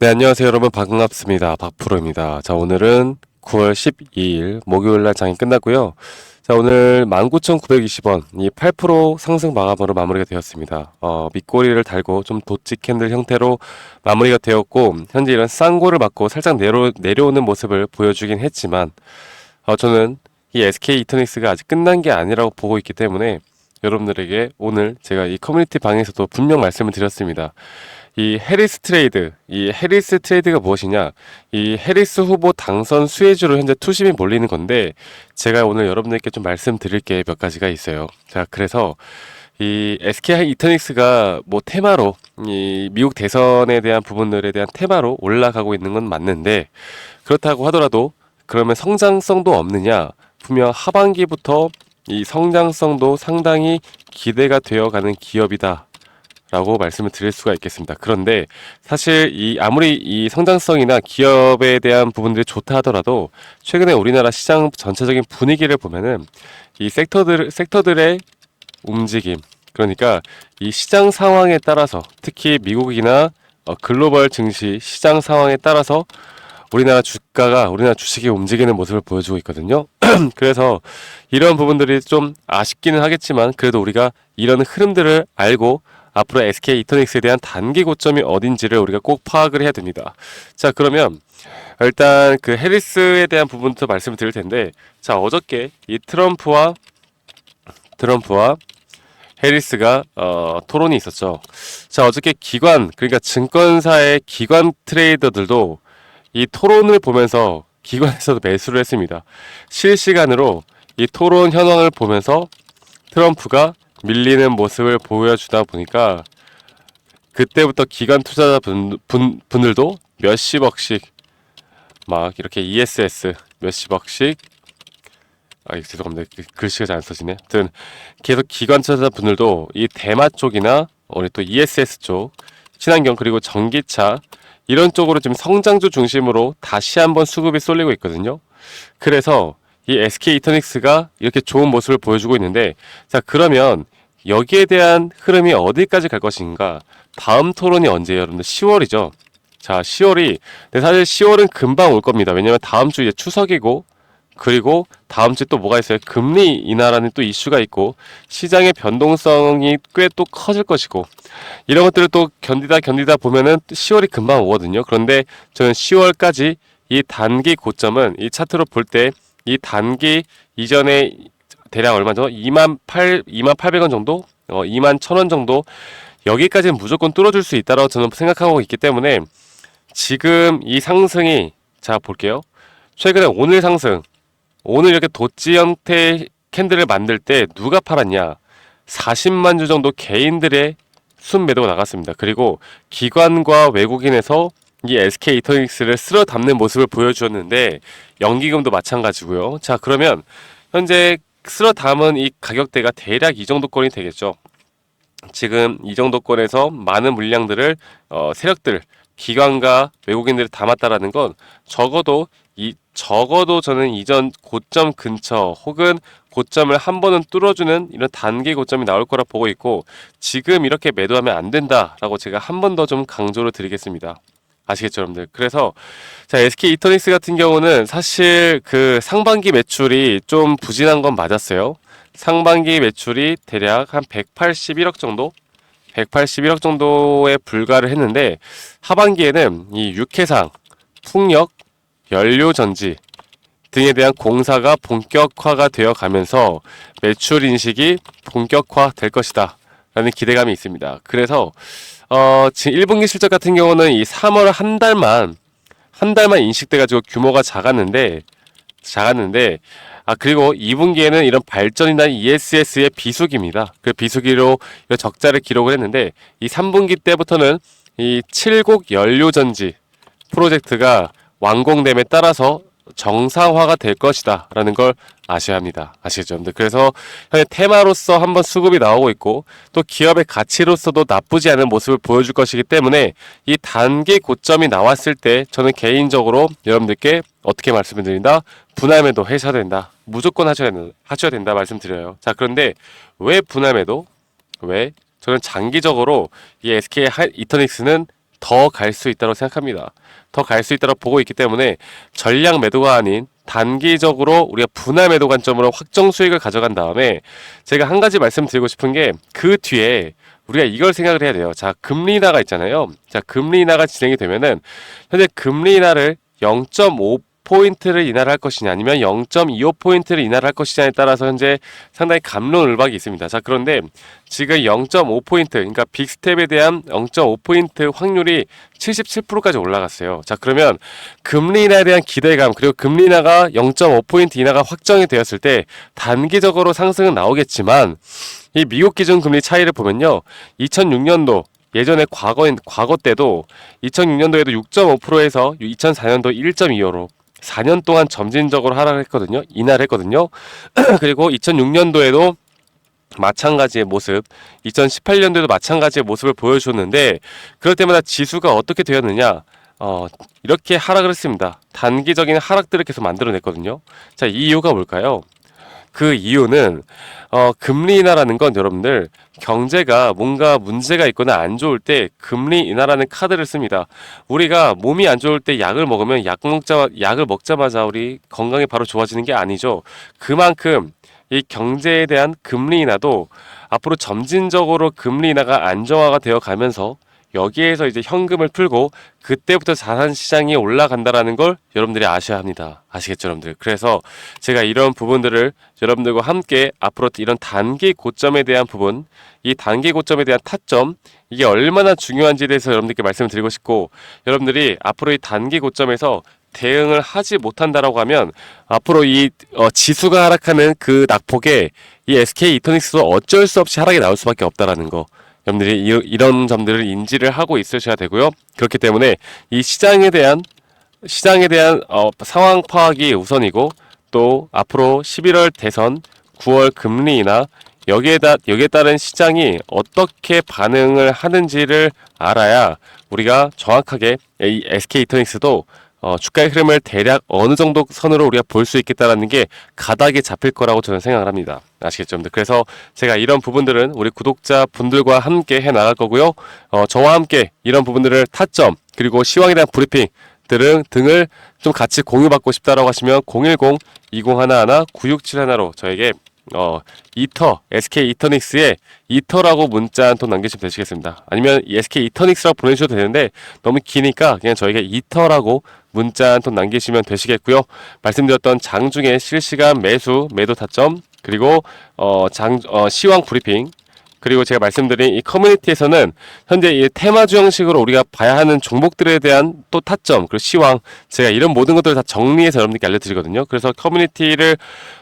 네, 안녕하세요, 여러분. 반갑습니다. 박프로입니다. 자, 오늘은 9월 12일 목요일날 장이 끝났고요. 자, 오늘 19,920원, 이 8% 상승 마감으로 마무리가 되었습니다. 밑꼬리를 달고 좀 도치 캔들 형태로 마무리가 되었고, 현재 이런 쌍고를 맞고 살짝 내려오는 모습을 보여주긴 했지만, 저는 이 SK 이터닉스가 아직 끝난 게 아니라고 보고 있기 때문에 여러분들에게 오늘 제가 이 커뮤니티 방에서도 분명 말씀을 드렸습니다. 이 해리스 트레이드가 무엇이냐? 이 해리스 후보 당선 수혜주로 현재 투심이 몰리는 건데, 제가 오늘 여러분들께 좀 말씀드릴 게 몇 가지가 있어요. 자, 그래서 이 SK 이터닉스가 뭐 테마로 이 미국 대선에 대한 부분들에 대한 테마로 올라가고 있는 건 맞는데, 그렇다고 하더라도 그러면 성장성도 없느냐? 분명 하반기부터 이 성장성도 상당히 기대가 되어가는 기업이다 라고 말씀을 드릴 수가 있겠습니다. 그런데 사실 아무리 이 성장성이나 기업에 대한 부분들이 좋다 하더라도 최근에 우리나라 시장 전체적인 분위기를 보면은 이 섹터들의 움직임, 그러니까 이 시장 상황에 따라서, 특히 미국이나 글로벌 증시 시장 상황에 따라서 우리나라 주식이 움직이는 모습을 보여주고 있거든요. 그래서 이런 부분들이 좀 아쉽기는 하겠지만, 그래도 우리가 이런 흐름들을 알고 앞으로 SK 이터닉스에 대한 단기 고점이 어딘지를 우리가 꼭 파악을 해야 됩니다. 자, 그러면 일단 그 해리스에 대한 부분부터 말씀을 드릴 텐데, 자, 어저께 이 트럼프와 해리스가 토론이 있었죠. 자, 어저께 그러니까 증권사의 기관 트레이더들도 이 토론을 보면서 기관에서도 매수를 했습니다. 실시간으로 이 토론 현황을 보면서 트럼프가 밀리는 모습을 보여주다 보니까 그때부터 기관 투자자 분들도 몇십억씩 막 이렇게 ESS 몇십억씩, 죄송합니다. 글씨가 잘 안 써지네. 아무튼 계속 기관 투자자 분들도 이 대마 쪽이나 우리 또 ESS 쪽, 친환경 그리고 전기차 이런 쪽으로 지금 성장주 중심으로 다시 한번 수급이 쏠리고 있거든요. 그래서 이 SK 이터닉스가 이렇게 좋은 모습을 보여주고 있는데, 자, 그러면 여기에 대한 흐름이 어디까지 갈 것인가? 다음 토론이 언제예요? 여러분들 10월이죠. 자, 10월이, 근데 사실 10월은 금방 올 겁니다. 왜냐면 다음 주 이제 추석이고, 그리고 다음 주에 또 뭐가 있어요? 금리 인하라는 또 이슈가 있고, 시장의 변동성이 꽤 또 커질 것이고, 이런 것들을 또 견디다 보면은 10월이 금방 오거든요. 그런데 저는 10월까지 이 단기 고점은 이 차트로 볼 때 이 단기 이전에 대략 얼마 정도? 28,800원 정도? 21,000원 정도? 여기까지는 무조건 뚫어줄 수 있다고 저는 생각하고 있기 때문에 지금 이 상승이, 자, 볼게요. 최근에 오늘 상승, 오늘 이렇게 도치 형태 캔들을 만들 때 누가 팔았냐? 40만 주 정도 개인들의 순매도가 나갔습니다. 그리고 기관과 외국인에서 이 SK 이터닉스를 쓸어 담는 모습을 보여주었는데, 연기금도 마찬가지고요. 자, 그러면 현재 쓸어 담은 이 가격대가 대략 이 정도권이 되겠죠. 지금 이 정도권에서 많은 물량들을 세력들, 기관과 외국인들이 담았다라는 건 적어도 저는 이전 고점 근처 혹은 고점을 한 번은 뚫어주는 이런 단기 고점이 나올 거라 보고 있고, 지금 이렇게 매도하면 안 된다라고 제가 한 번 더 좀 강조를 드리겠습니다. 아시겠죠, 여러분들? 그래서 자, SK 이터닉스 같은 경우는 사실 그 상반기 매출이 좀 부진한 건 맞았어요. 상반기 매출이 대략 한 181억 정도? 181억 정도에 불과를 했는데, 하반기에는 이 육해상, 풍력, 연료전지 등에 대한 공사가 본격화가 되어 가면서 매출 인식이 본격화 될 것이다 라는 기대감이 있습니다. 그래서 지금 1분기 실적 같은 경우는 이 3월 한 달만 인식돼 가지고 규모가 작았는데, 그리고 2분기에는 이런 발전이나 ESS의 비수기입니다. 그 비수기로 적자를 기록을 했는데, 이 3분기 때부터는 이 7곡 연료전지 프로젝트가 완공됨에 따라서 정상화가 될 것이다 라는 걸 아셔야 합니다. 아시겠죠? 그래서 현재 테마로서 한번 수급이 나오고 있고, 또 기업의 가치로서도 나쁘지 않은 모습을 보여줄 것이기 때문에 이 단기 고점이 나왔을 때 저는 개인적으로 여러분들께 어떻게 말씀을 드린다? 분할 매도 하셔야 된다. 무조건 하셔야 된다 말씀드려요. 자, 그런데 왜 분할 매도? 왜? 저는 장기적으로 이 SK 이터닉스는 더 갈 수 있다고 생각합니다. 더 갈 수 있다고 보고 있기 때문에 전량 매도가 아닌 단기적으로 우리가 분할 매도 관점으로 확정 수익을 가져간 다음에 제가 한 가지 말씀드리고 싶은 게 그 뒤에 우리가 이걸 생각을 해야 돼요. 자, 금리 인하가 있잖아요. 자, 금리 인하가 진행이 되면은 현재 금리 인하를 0.5포인트를 인하를 할 것이냐 아니면 0.25포인트를 인하를 할 것이냐에 따라서 현재 상당히 갑론을박이 있습니다. 자, 그런데 지금 0.5포인트, 그러니까 빅스텝에 대한 0.5포인트 확률이 77%까지 올라갔어요. 자, 그러면 금리 인하에 대한 기대감, 그리고 금리 인하가 0.5포인트 인하가 확정이 되었을 때 단기적으로 상승은 나오겠지만 이 미국 기준 금리 차이를 보면요. 2006년도 예전에 과거 때도 2006년도에도 6.5%에서 2004년도 1.25로 4년 동안 점진적으로 하락했거든요. 인하를 했거든요. 그리고 2006년도에도 마찬가지의 모습, 2018년도에도 마찬가지의 모습을 보여주었는데 그럴 때마다 지수가 어떻게 되었느냐? 이렇게 하락을 했습니다. 단기적인 하락들을 계속 만들어냈거든요. 자, 이 이유가 뭘까요? 그 이유는 금리 인하라는 건 여러분들 경제가 뭔가 문제가 있거나 안 좋을 때 금리 인하라는 카드를 씁니다. 우리가 몸이 안 좋을 때 약을 먹으면 약을 먹자마자 우리 건강이 바로 좋아지는 게 아니죠. 그만큼 이 경제에 대한 금리 인하도 앞으로 점진적으로 금리 인하가 안정화가 되어 가면서 여기에서 이제 현금을 풀고 그때부터 자산시장이 올라간다라는 걸 여러분들이 아셔야 합니다. 아시겠죠, 여러분들? 그래서 제가 이런 부분들을 여러분들과 함께 앞으로 이런 단기 고점에 대한 부분, 이 단기 고점에 대한 타점, 이게 얼마나 중요한지에 대해서 여러분들께 말씀을 드리고 싶고, 여러분들이 앞으로 이 단기 고점에서 대응을 하지 못한다라고 하면 앞으로 이 지수가 하락하는 그 낙폭에 이 SK 이터닉스도 어쩔 수 없이 하락이 나올 수밖에 없다라는 거. 여러분들이 이런 점들을 인지를 하고 있으셔야 되고요. 그렇기 때문에 이 시장에 대한 상황 파악이 우선이고 또 앞으로 11월 대선, 9월 금리 인하 여기에 따른 시장이 어떻게 반응을 하는지를 알아야 우리가 정확하게 이 SK 이터닉스도 주가의 흐름을 대략 어느 정도 선으로 우리가 볼 수 있겠다라는 게 가닥이 잡힐 거라고 저는 생각을 합니다. 아시겠죠? 그래서 제가 이런 부분들은 우리 구독자 분들과 함께 해 나갈 거고요. 저와 함께 이런 부분들을 타점 그리고 시황에 대한 브리핑 등을 좀 같이 공유받고 싶다라고 하시면 010-2011-9671로 저에게 SK 이터닉스에 이터라고 문자 한 통 남기시면 되시겠습니다. 아니면 SK 이터닉스라고 보내주셔도 되는데 너무 기니까 그냥 저에게 이터라고 문자 한 통 남기시면 되시겠고요. 말씀드렸던 장중에 실시간 매도 타점 그리고 시황 브리핑 그리고 제가 말씀드린 이 커뮤니티에서는 현재 이 테마주 형식으로 우리가 봐야 하는 종목들에 대한 또 타점 그리고 시황 제가 이런 모든 것들을 다 정리해서 여러분들께 알려드리거든요. 그래서 커뮤니티를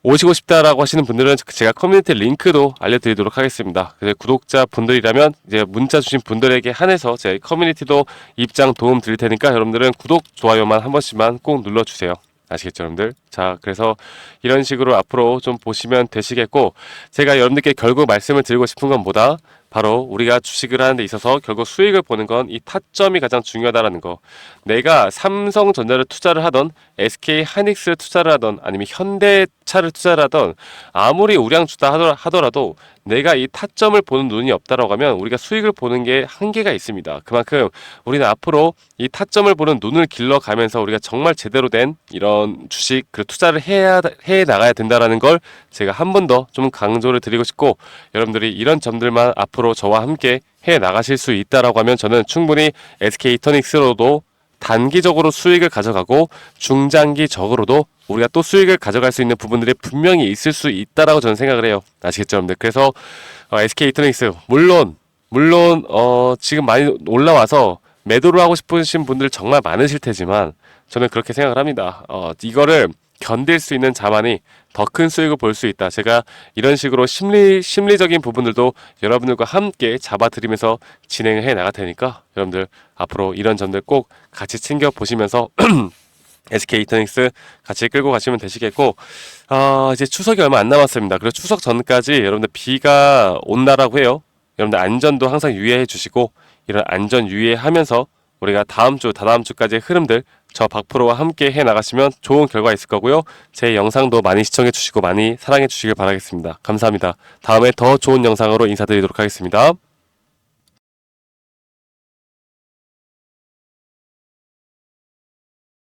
오시고 싶다라고 하시는 분들은 제가 커뮤니티 링크도 알려드리도록 하겠습니다. 그래서 구독자 분들이라면 이제 문자 주신 분들에게 한해서 제 커뮤니티도 입장 도움 드릴 테니까 여러분들은 구독 좋아요만 한 번씩만 꼭 눌러주세요. 아시겠죠, 여러분들? 자, 그래서 이런 식으로 앞으로 좀 보시면 되시겠고, 제가 여러분들께 결국 말씀을 드리고 싶은 건 뭐다? 바로 우리가 주식을 하는 데 있어서 결국 수익을 보는 건 이 타점이 가장 중요하다라는 거. 내가 삼성전자를 투자를 하던 SK 하이닉스를 투자를 하던 아니면 현대차를 투자를 하던 아무리 우량주다 하더라도 내가 이 타점을 보는 눈이 없다라고 하면 우리가 수익을 보는 게 한계가 있습니다. 그만큼 우리는 앞으로 이 타점을 보는 눈을 길러가면서 우리가 정말 제대로 된 이런 주식 그 투자를 해 나가야 된다라는 걸 제가 한 번 더 좀 강조를 드리고 싶고 여러분들이 이런 점들만 앞으로 저와 함께 해 나가실 수 있다라고 하면 저는 충분히 SK 이터닉스로도 단기적으로 수익을 가져가고 중장기적으로도 우리가 또 수익을 가져갈 수 있는 부분들이 분명히 있을 수 있다라고 저는 생각을 해요. 아시겠죠, 여러분들? 그래서 SK 이터닉스 물론 지금 많이 올라와서 매도를 하고 싶으신 분들 정말 많으실 테지만 저는 그렇게 생각을 합니다. 이거를 견딜 수 있는 자만이 더 큰 수익을 볼 수 있다. 제가 이런 식으로 심리적인 부분들도 여러분들과 함께 잡아드리면서 진행을 해 나갈 테니까 여러분들 앞으로 이런 점들 꼭 같이 챙겨 보시면서 SK 이터닉스 같이 끌고 가시면 되시겠고 이제 추석이 얼마 안 남았습니다. 그리고 추석 전까지 여러분들 비가 온다라고 해요. 여러분들 안전도 항상 유의해 주시고 이런 안전 유의하면서 우리가 다음 주, 다다음 주까지의 흐름들 저 박프로와 함께 해 나가시면 좋은 결과 있을 거고요. 제 영상도 많이 시청해 주시고 많이 사랑해 주시길 바라겠습니다. 감사합니다. 다음에 더 좋은 영상으로 인사드리도록 하겠습니다.